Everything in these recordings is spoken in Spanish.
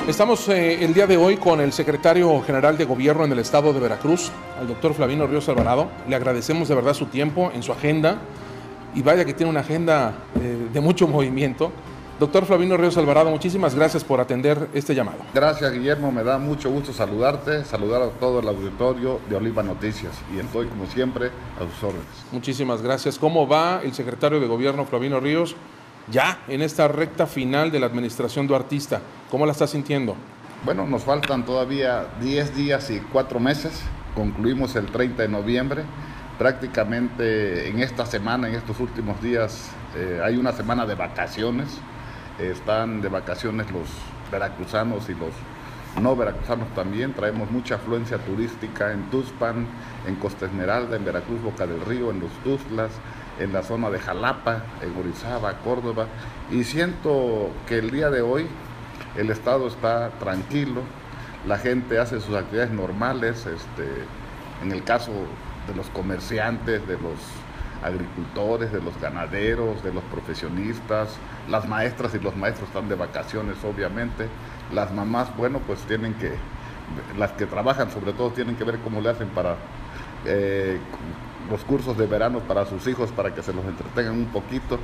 Estamos el día de hoy con el secretario general de Gobierno en el estado de Veracruz, al doctor Flavino Ríos Alvarado. Le agradecemos de verdad su tiempo en su agenda, y vaya que tiene una agenda de mucho movimiento. Doctor Flavino Ríos Alvarado, muchísimas gracias por atender este llamado. Gracias, Guillermo, me da mucho gusto saludarte, saludar a todo el auditorio de Oliva Noticias, y estoy como siempre a sus órdenes. Muchísimas gracias. ¿Cómo va el secretario de Gobierno Flavino Ríos ya en esta recta final de la administración duartista? ¿Cómo la está sintiendo? Bueno, nos faltan todavía 10 días y 4 meses, concluimos el 30 de noviembre, prácticamente en esta semana, en estos últimos días, hay una semana de vacaciones, están de vacaciones los veracruzanos y los no veracruzanos también, traemos mucha afluencia turística en Tuxpan, en Costa Esmeralda, en Veracruz, Boca del Río, en los Tuxtlas, en la zona de Jalapa, en Orizaba, Córdoba, y siento que el día de hoy el estado está tranquilo, la gente hace sus actividades normales, en el caso de los comerciantes, de los agricultores, de los ganaderos, de los profesionistas, las maestras y los maestros están de vacaciones, obviamente, las mamás, bueno, pues las que trabajan sobre todo tienen que ver cómo le hacen para los cursos de verano para sus hijos, para que se los entretengan un poquito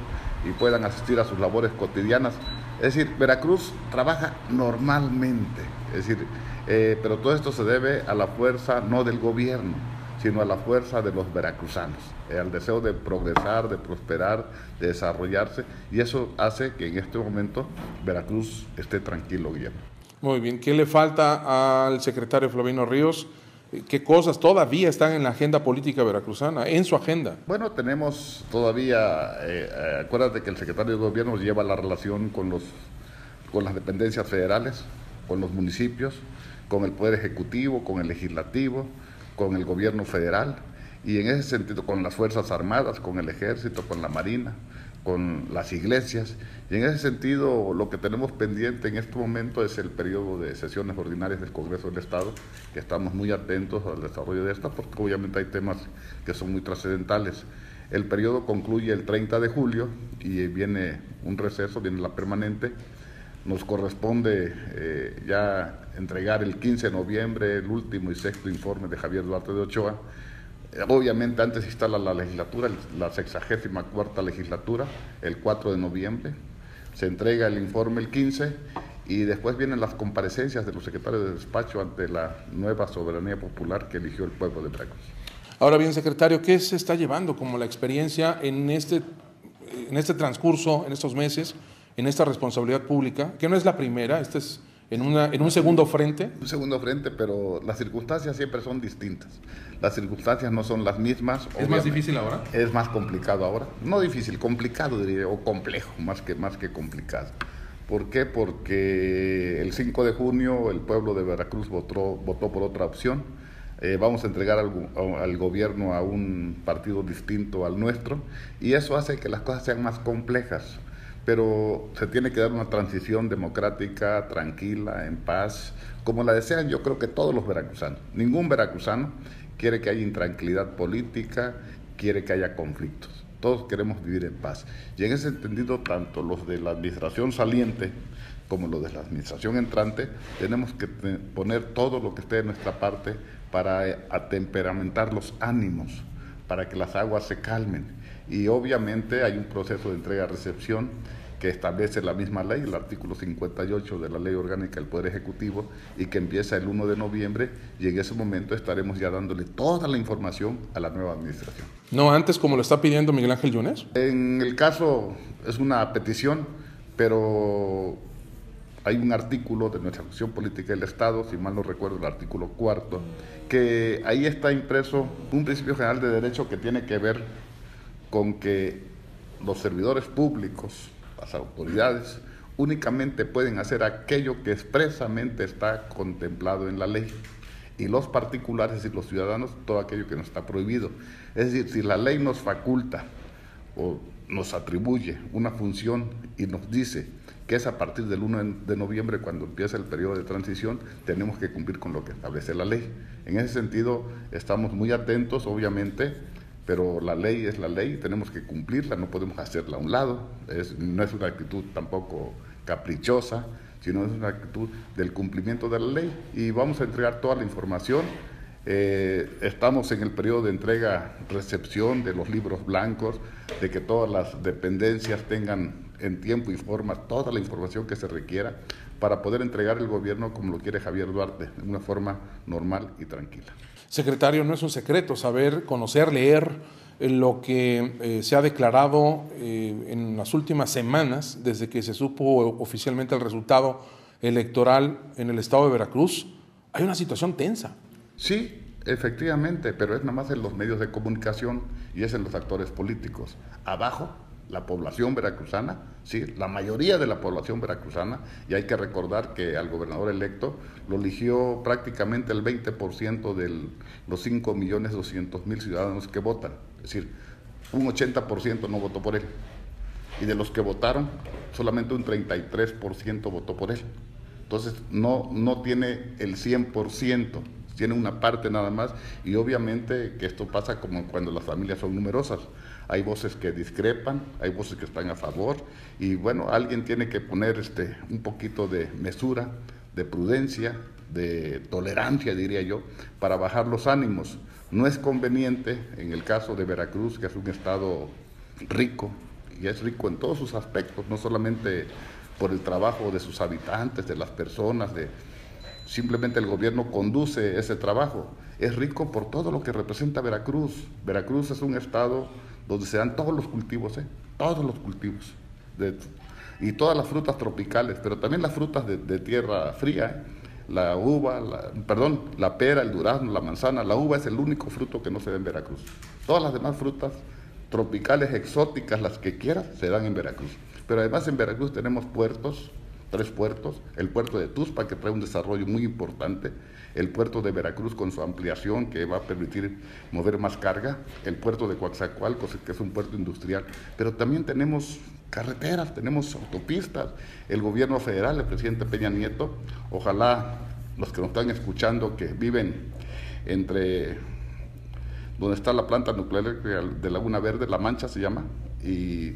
y puedan asistir a sus labores cotidianas. Es decir, Veracruz trabaja normalmente, es decir, pero todo esto se debe a la fuerza no del gobierno, sino a la fuerza de los veracruzanos, al deseo de progresar, de prosperar, de desarrollarse, y eso hace que en este momento Veracruz esté tranquilo, Guillermo. Muy bien, ¿qué le falta al secretario Flavino Ríos? ¿Qué cosas todavía están en la agenda política veracruzana, en su agenda? Bueno, tenemos todavía, acuérdate que el secretario de Gobierno lleva la relación con las dependencias federales, con los municipios, con el Poder Ejecutivo, con el Legislativo, con el Gobierno federal, y en ese sentido con las Fuerzas Armadas, con el Ejército, con la Marina, con las iglesias, y en ese sentido lo que tenemos pendiente en este momento es el periodo de sesiones ordinarias del Congreso del Estado, que estamos muy atentos al desarrollo de esta, porque obviamente hay temas que son muy trascendentales. El periodo concluye el 30 de julio y viene un receso, viene la permanente. Nos corresponde ya entregar el 15 de noviembre el último y sexto informe de Javier Duarte de Ochoa. Obviamente antes se instala la legislatura, la 64ª legislatura, el 4 de noviembre. Se entrega el informe el 15 y después vienen las comparecencias de los secretarios de despacho ante la nueva soberanía popular que eligió el pueblo de Veracruz. Ahora bien, secretario, ¿qué se está llevando como la experiencia en este transcurso, en estos meses, en esta responsabilidad pública, que no es la primera, este es en un segundo frente? Un segundo frente, pero las circunstancias siempre son distintas. Las circunstancias no son las mismas. ¿Es más difícil ahora? Es más complicado ahora. No difícil, complicado diría, o complejo, más que complicado. ¿Por qué? Porque el 5 de junio el pueblo de Veracruz votó por otra opción. Vamos a entregar al gobierno a un partido distinto al nuestro, y eso hace que las cosas sean más complejas. Pero se tiene que dar una transición democrática, tranquila, en paz, como la desean yo creo que todos los veracruzanos. Ningún veracruzano quiere que haya intranquilidad política, quiere que haya conflictos. Todos queremos vivir en paz. Y en ese entendido, tanto los de la administración saliente como los de la administración entrante, tenemos que poner todo lo que esté de nuestra parte para atemperamentar los ánimos, para que las aguas se calmen. Y obviamente hay un proceso de entrega-recepción que establece la misma ley, el artículo 58 de la Ley Orgánica del Poder Ejecutivo, y que empieza el 1 de noviembre, y en ese momento estaremos ya dándole toda la información a la nueva administración. ¿No antes como lo está pidiendo Miguel Ángel Yunes? En el caso es una petición, pero hay un artículo de nuestra Constitución Política del Estado, si mal no recuerdo, el artículo 4, que ahí está impreso un principio general de derecho que tiene que ver con que los servidores públicos, las autoridades, únicamente pueden hacer aquello que expresamente está contemplado en la ley, y los particulares y los ciudadanos todo aquello que no está prohibido. Es decir, si la ley nos faculta o nos atribuye una función y nos dice que es a partir del 1 de noviembre cuando empieza el periodo de transición, tenemos que cumplir con lo que establece la ley. En ese sentido estamos muy atentos, obviamente, pero la ley es la ley, tenemos que cumplirla, no podemos hacerla a un lado, no es una actitud tampoco caprichosa, sino es una actitud del cumplimiento de la ley. Y vamos a entregar toda la información. Estamos en el periodo de entrega-recepción de los libros blancos, de que todas las dependencias tengan en tiempo y forma toda la información que se requiera para poder entregar el gobierno como lo quiere Javier Duarte, de una forma normal y tranquila. Secretario, no es un secreto saber, conocer, leer lo que se ha declarado en las últimas semanas, desde que se supo oficialmente el resultado electoral en el estado de Veracruz. Hay una situación tensa. Sí, efectivamente, pero es nada más en los medios de comunicación y es en los actores políticos. Abajo, la población veracruzana, sí, la mayoría de la población veracruzana, y hay que recordar que al gobernador electo lo eligió prácticamente el 20% de los 5.200.000 ciudadanos que votan. Es decir, un 80% no votó por él. Y de los que votaron, solamente un 33% votó por él. Entonces, no tiene el 100%. Tiene una parte nada más, y obviamente que esto pasa como cuando las familias son numerosas. Hay voces que discrepan, hay voces que están a favor, y bueno, alguien tiene que poner un poquito de mesura, de prudencia, de tolerancia, diría yo, para bajar los ánimos. No es conveniente, en el caso de Veracruz, que es un estado rico, y es rico en todos sus aspectos, no solamente por el trabajo de sus habitantes, de las personas, simplemente el gobierno conduce ese trabajo. Es rico por todo lo que representa Veracruz. Veracruz es un estado donde se dan todos los cultivos, todos los cultivos, y todas las frutas tropicales, pero también las frutas de tierra fría, la uva, la pera, el durazno, la manzana. La uva es el único fruto que no se da en Veracruz. Todas las demás frutas tropicales, exóticas, las que quieras, se dan en Veracruz. Pero además en Veracruz tenemos puertos, 3 puertos, el puerto de Tuxpan, que trae un desarrollo muy importante, el puerto de Veracruz con su ampliación que va a permitir mover más carga, el puerto de Coatzacoalcos, que es un puerto industrial, pero también tenemos carreteras, tenemos autopistas. El gobierno federal, el presidente Peña Nieto, ojalá los que nos están escuchando que viven entre donde está la planta nuclear de Laguna Verde, La Mancha se llama, y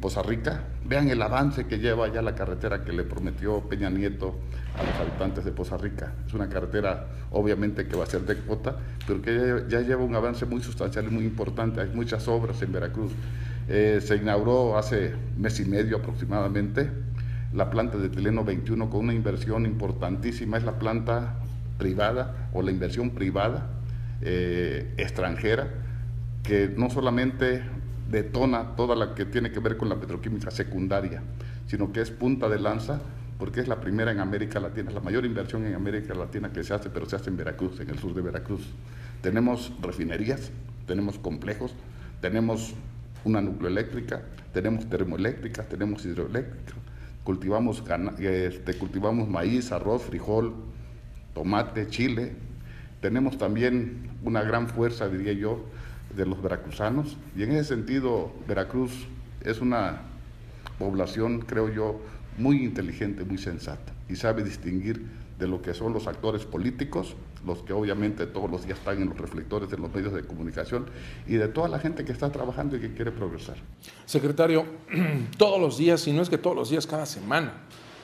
Poza Rica, vean el avance que lleva ya la carretera que le prometió Peña Nieto a los habitantes de Poza Rica. Es una carretera obviamente que va a ser de cuota, pero que ya lleva un avance muy sustancial y muy importante. Hay muchas obras en Veracruz. Se inauguró hace mes y medio aproximadamente la planta de Tileno 21 con una inversión importantísima. Es la planta privada o la inversión privada extranjera que no solamente detona toda la que tiene que ver con la petroquímica secundaria, sino que es punta de lanza porque es la primera en América Latina, es la mayor inversión en América Latina que se hace, pero se hace en Veracruz, en el sur de Veracruz. Tenemos refinerías, tenemos complejos, tenemos una nucleoeléctrica, tenemos termoeléctricas, tenemos hidroeléctricas, cultivamos maíz, arroz, frijol, tomate, chile. Tenemos también una gran fuerza, diría yo, de los veracruzanos, y en ese sentido Veracruz es una población, creo yo, muy inteligente, muy sensata, y sabe distinguir de lo que son los actores políticos, los que obviamente todos los días están en los reflectores de los medios de comunicación, y de toda la gente que está trabajando y que quiere progresar. Secretario, todos los días, si no es que todos los días, cada semana,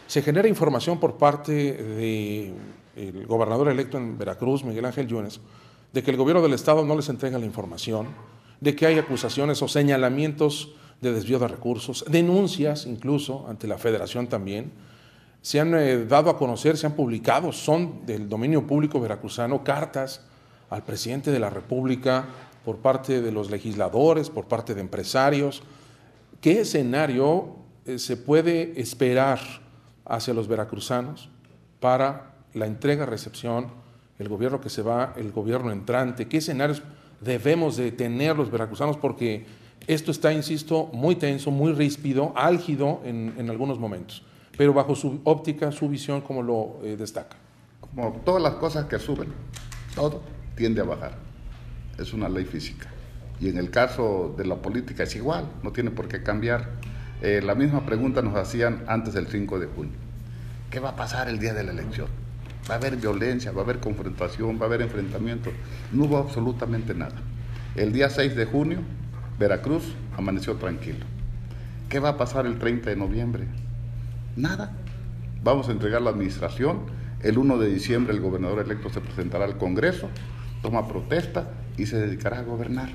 se genera información por parte del gobernador electo en Veracruz, Miguel Ángel Yunes, de que el gobierno del estado no les entrega la información, de que hay acusaciones o señalamientos de desvío de recursos, denuncias incluso ante la federación también. Se han dado a conocer, se han publicado, son del dominio público veracruzano, cartas al presidente de la República por parte de los legisladores, por parte de empresarios. ¿Qué escenario se puede esperar hacia los veracruzanos para la entrega-recepción, el gobierno que se va, el gobierno entrante? ¿Qué escenarios debemos de tener los veracruzanos? Porque esto está, insisto, muy tenso, muy ríspido, álgido en algunos momentos, pero bajo su óptica, su visión, ¿cómo lo destaca? Como todas las cosas que suben, todo tiende a bajar. Es una ley física. Y en el caso de la política es igual, no tiene por qué cambiar. La misma pregunta nos hacían antes del 5 de junio. ¿Qué va a pasar el día de la elección? ¿Va a haber violencia? ¿Va a haber confrontación? ¿Va a haber enfrentamiento? No hubo absolutamente nada. El día 6 de junio, Veracruz amaneció tranquilo. ¿Qué va a pasar el 30 de noviembre? Nada. Vamos a entregar la administración. El 1 de diciembre el gobernador electo se presentará al Congreso, toma protesta y se dedicará a gobernar.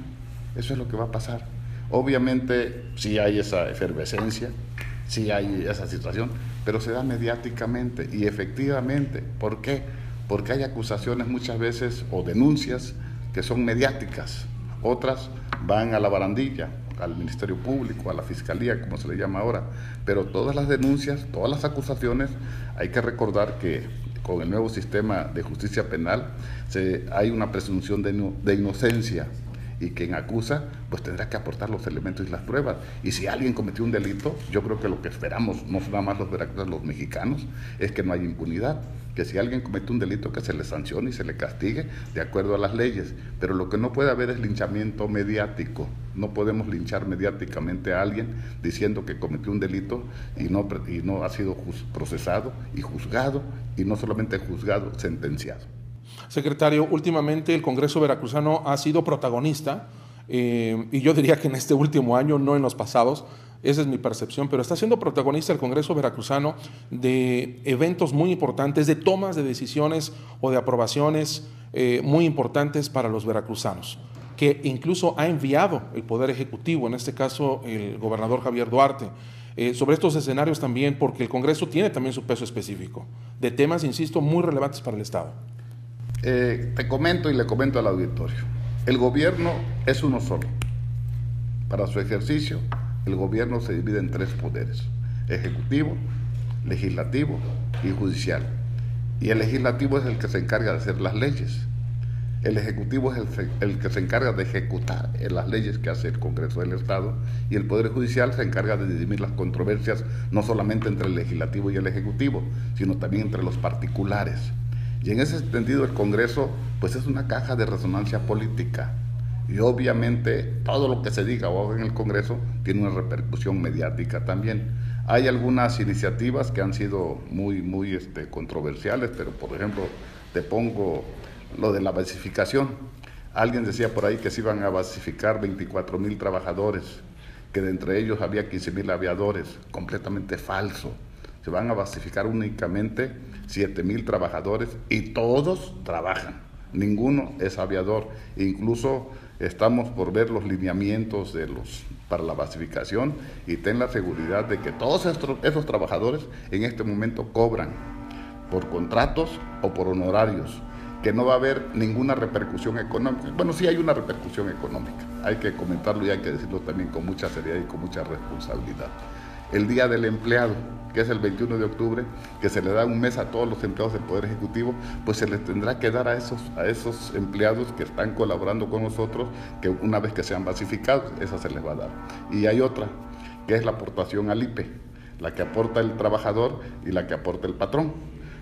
Eso es lo que va a pasar. Obviamente sí hay esa efervescencia, sí hay esa situación, pero se da mediáticamente y efectivamente. ¿Por qué? Porque hay acusaciones muchas veces o denuncias que son mediáticas, otras van a la barandilla, al Ministerio Público, a la Fiscalía, como se le llama ahora, pero todas las denuncias, todas las acusaciones, hay que recordar que con el nuevo sistema de justicia penal hay una presunción de inocencia, y quien acusa pues tendrá que aportar los elementos y las pruebas. Y si alguien cometió un delito, yo creo que lo que esperamos, no nada más los veracruzanos, los mexicanos, es que no haya impunidad, que si alguien comete un delito que se le sancione y se le castigue de acuerdo a las leyes, pero lo que no puede haber es linchamiento mediático. No podemos linchar mediáticamente a alguien diciendo que cometió un delito y no ha sido procesado y juzgado, y no solamente juzgado, sentenciado. Secretario, últimamente el Congreso veracruzano ha sido protagonista, y yo diría que en este último año, no en los pasados, esa es mi percepción, pero está siendo protagonista el Congreso veracruzano de eventos muy importantes, de tomas de decisiones o de aprobaciones muy importantes para los veracruzanos, que incluso ha enviado el Poder Ejecutivo, en este caso el gobernador Javier Duarte, sobre estos escenarios también, porque el Congreso tiene también su peso específico, de temas, insisto, muy relevantes para el Estado. Te comento y le comento al auditorio. El gobierno es uno solo. Para su ejercicio, el gobierno se divide en 3 poderes: ejecutivo, legislativo y judicial. Y el legislativo es el que se encarga de hacer las leyes. El ejecutivo es el que se encarga de ejecutar las leyes que hace el Congreso del Estado, y el Poder Judicial se encarga de dirimir las controversias no solamente entre el legislativo y el ejecutivo, sino también entre los particulares. Y en ese sentido el Congreso pues es una caja de resonancia política, y obviamente todo lo que se diga o haga en el Congreso tiene una repercusión mediática también. Hay algunas iniciativas que han sido muy controversiales, pero por ejemplo te pongo lo de la basificación. Alguien decía por ahí que se iban a basificar 24,000 trabajadores, que de entre ellos había 15,000 aviadores. Completamente falso. Se van a basificar únicamente 7,000 trabajadores, y todos trabajan, ninguno es aviador. Incluso estamos por ver los lineamientos para la basificación, y ten la seguridad de que todos esos trabajadores en este momento cobran por contratos o por honorarios, que no va a haber ninguna repercusión económica. Bueno, sí hay una repercusión económica, hay que comentarlo y hay que decirlo también con mucha seriedad y con mucha responsabilidad. El Día del Empleado, que es el 21 de octubre, que se le da un mes a todos los empleados del Poder Ejecutivo, pues se les tendrá que dar a esos empleados que están colaborando con nosotros, que una vez que sean basificados, esa se les va a dar. Y hay otra, que es la aportación al IPE, la que aporta el trabajador y la que aporta el patrón.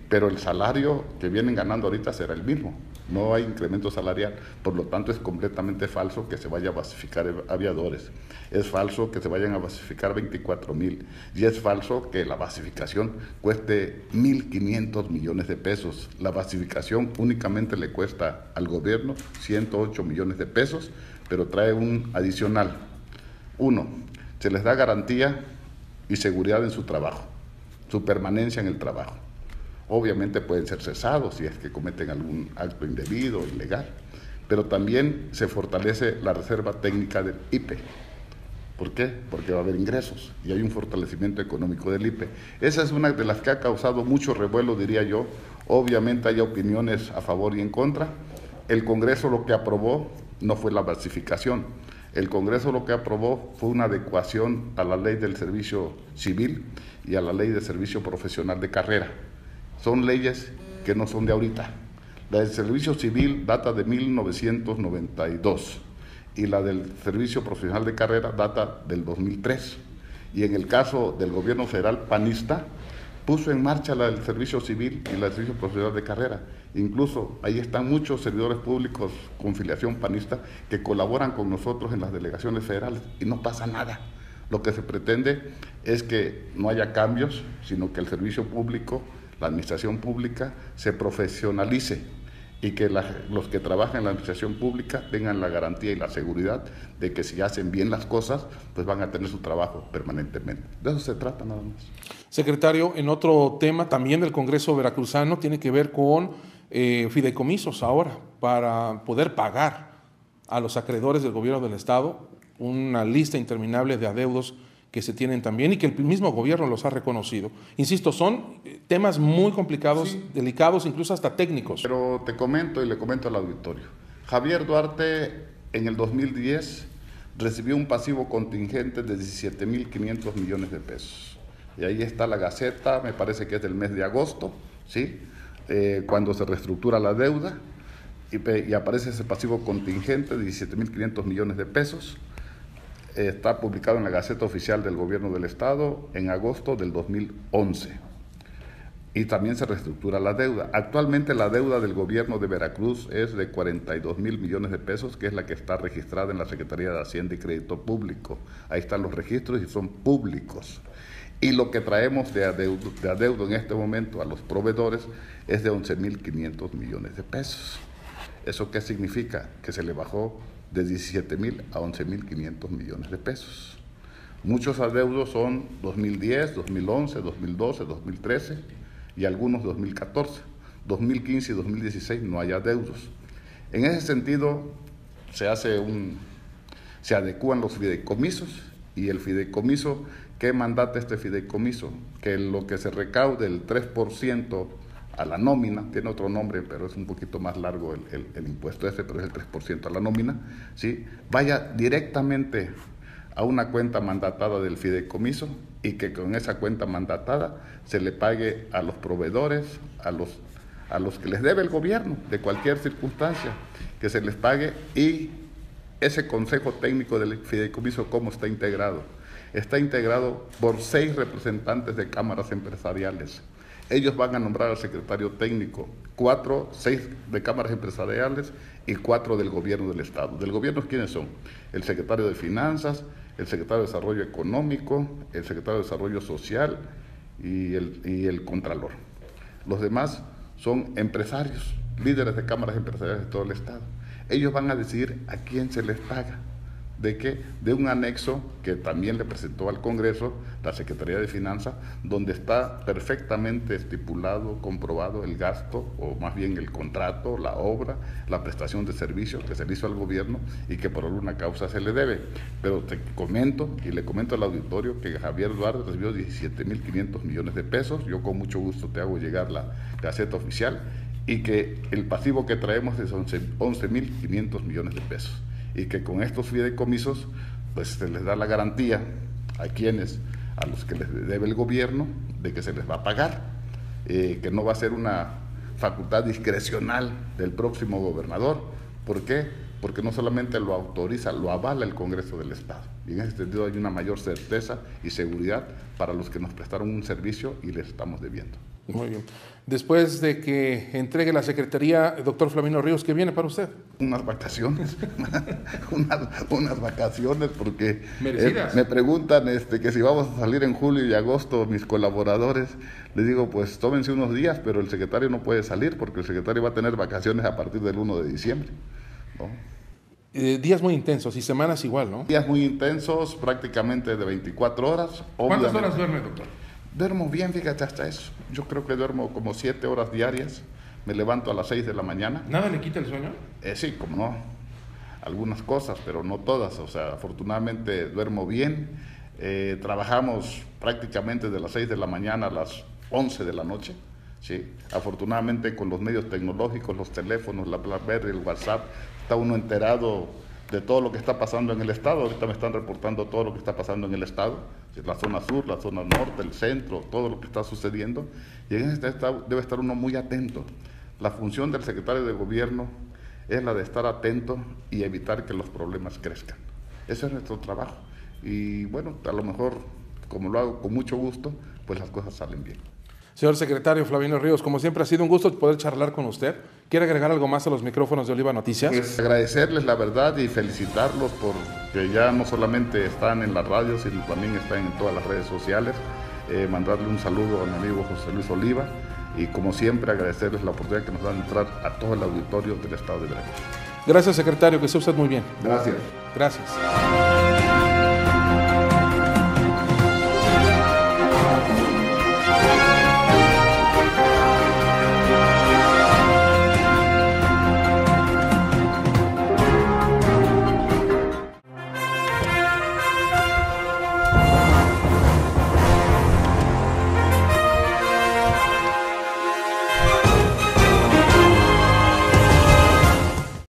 Pero el salario que vienen ganando ahorita será el mismo, no hay incremento salarial, por lo tanto es completamente falso que se vaya a basificar aviadores, es falso que se vayan a basificar 24,000, y es falso que la basificación cueste 1,500 millones de pesos. La basificación únicamente le cuesta al gobierno 108 millones de pesos, pero trae un adicional. 1, se les da garantía y seguridad en su trabajo, su permanencia en el trabajo. Obviamente pueden ser cesados si es que cometen algún acto indebido, ilegal, pero también se fortalece la reserva técnica del IPE. ¿Por qué? Porque va a haber ingresos y hay un fortalecimiento económico del IPE. Esa es una de las que ha causado mucho revuelo, diría yo. Obviamente hay opiniones a favor y en contra. El Congreso lo que aprobó no fue la basificación. El Congreso lo que aprobó fue una adecuación a la Ley del Servicio Civil y a la Ley de Servicio Profesional de Carrera. Son leyes que no son de ahorita. La del Servicio Civil data de 1992 y la del Servicio Profesional de Carrera data del 2003. Y en el caso del gobierno federal panista, puso en marcha la del Servicio Civil y la del Servicio Profesional de Carrera. Incluso ahí están muchos servidores públicos con filiación panista que colaboran con nosotros en las delegaciones federales y no pasa nada. Lo que se pretende es que no haya cambios, sino que el servicio público, la administración pública, se profesionalice y que los que trabajan en la administración pública tengan la garantía y la seguridad de que si hacen bien las cosas, pues van a tener su trabajo permanentemente. De eso se trata nada más. Secretario, en otro tema también del Congreso veracruzano tiene que ver con fideicomisos ahora para poder pagar a los acreedores del gobierno del Estado, una lista interminable de adeudos que se tienen también y que el mismo gobierno los ha reconocido. Insisto, son temas muy complicados, sí, delicados, incluso hasta técnicos. Pero te comento y le comento al auditorio. Javier Duarte en el 2010 recibió un pasivo contingente de 17.500 millones de pesos. Y ahí está la Gaceta, me parece que es del mes de agosto, ¿sí? Cuando se reestructura la deuda y aparece ese pasivo contingente de 17.500 millones de pesos. Está publicado en la Gaceta Oficial del Gobierno del Estado en agosto del 2011. Y también se reestructura la deuda. Actualmente la deuda del gobierno de Veracruz es de 42.000 millones de pesos, que es la que está registrada en la Secretaría de Hacienda y Crédito Público. Ahí están los registros y son públicos. Y lo que traemos de adeudo en este momento a los proveedores es de 11.500 millones de pesos. ¿Eso qué significa? Que se le bajó de 17.000 a 11.500 millones de pesos. Muchos adeudos son 2010, 2011, 2012, 2013 y algunos 2014. 2015 y 2016 no hay adeudos. En ese sentido, se adecúan los fideicomisos y el fideicomiso, ¿qué mandata este fideicomiso? Que lo que se recaude el 3% a la nómina, tiene otro nombre, pero es un poquito más largo el impuesto ese, pero es el 3% a la nómina, ¿sí? Vaya directamente a una cuenta mandatada del fideicomiso y que con esa cuenta mandatada se le pague a los proveedores, a los que les debe el gobierno de cualquier circunstancia, que se les pague. Y ese consejo técnico del fideicomiso, ¿cómo está integrado? Está integrado por 6 representantes de cámaras empresariales. Ellos van a nombrar al secretario técnico, 6 de cámaras empresariales y 4 del gobierno del Estado. ¿Del gobierno quiénes son? El secretario de Finanzas, el secretario de Desarrollo Económico, el secretario de Desarrollo Social y el Contralor. Los demás son empresarios, líderes de cámaras empresariales de todo el Estado. Ellos van a decidir a quién se les paga. ¿De qué? De un anexo que también le presentó al Congreso la Secretaría de Finanzas, donde está perfectamente estipulado, comprobado el gasto, o más bien el contrato, la obra, la prestación de servicios que se le hizo al gobierno y que por alguna causa se le debe. Pero te comento, y le comento al auditorio, que Javier Duarte recibió 17.500 millones de pesos. Yo con mucho gusto te hago llegar la Gaceta Oficial, y que el pasivo que traemos es 11.500 millones de pesos. Y que con estos fideicomisos pues se les da la garantía a los que les debe el gobierno de que se les va a pagar, que no va a ser una facultad discrecional del próximo gobernador. ¿Por qué? Porque no solamente lo autoriza, lo avala el Congreso del Estado. Y en ese sentido hay una mayor certeza y seguridad para los que nos prestaron un servicio y les estamos debiendo. Muy bien. Después de que entregue la Secretaría, doctor Flavino Ríos, ¿qué viene para usted? Unas vacaciones, unas vacaciones, porque merecidas. Me preguntan que si vamos a salir en julio y agosto, mis colaboradores, les digo, pues tómense unos días, pero el secretario no puede salir porque el secretario va a tener vacaciones a partir del 1 de diciembre, ¿no? Días muy intensos y semanas igual, ¿no? Días muy intensos, prácticamente de 24 horas. ¿Cuántas horas duerme, doctor? Duermo bien, fíjate, hasta eso. Yo creo que duermo como 7 horas diarias. Me levanto a las 6 de la mañana. ¿Nada le quita el sueño? Sí, como no. Algunas cosas, pero no todas. O sea, afortunadamente duermo bien. Trabajamos prácticamente de las 6 de la mañana a las 11 de la noche. ¿Sí? Afortunadamente con los medios tecnológicos, los teléfonos, la BlackBerry, el WhatsApp, está uno enterado de todo lo que está pasando en el Estado. Ahorita me están reportando todo lo que está pasando en el Estado, la zona sur, la zona norte, el centro, todo lo que está sucediendo. Y en este estado debe estar uno muy atento. La función del secretario de Gobierno es la de estar atento y evitar que los problemas crezcan. Ese es nuestro trabajo. Y bueno, a lo mejor, como lo hago con mucho gusto, pues las cosas salen bien. Señor secretario Flavino Ríos, como siempre ha sido un gusto poder charlar con usted. ¿Quiere agregar algo más a los micrófonos de Oliva Noticias? Pues agradecerles la verdad y felicitarlos porque ya no solamente están en la radio, sino también están en todas las redes sociales. mandarle un saludo a mi amigo José Luis Oliva y como siempre agradecerles la oportunidad que nos dan de entrar a todo el auditorio del estado de Veracruz. Gracias, secretario, que esté usted muy bien. Gracias. Gracias.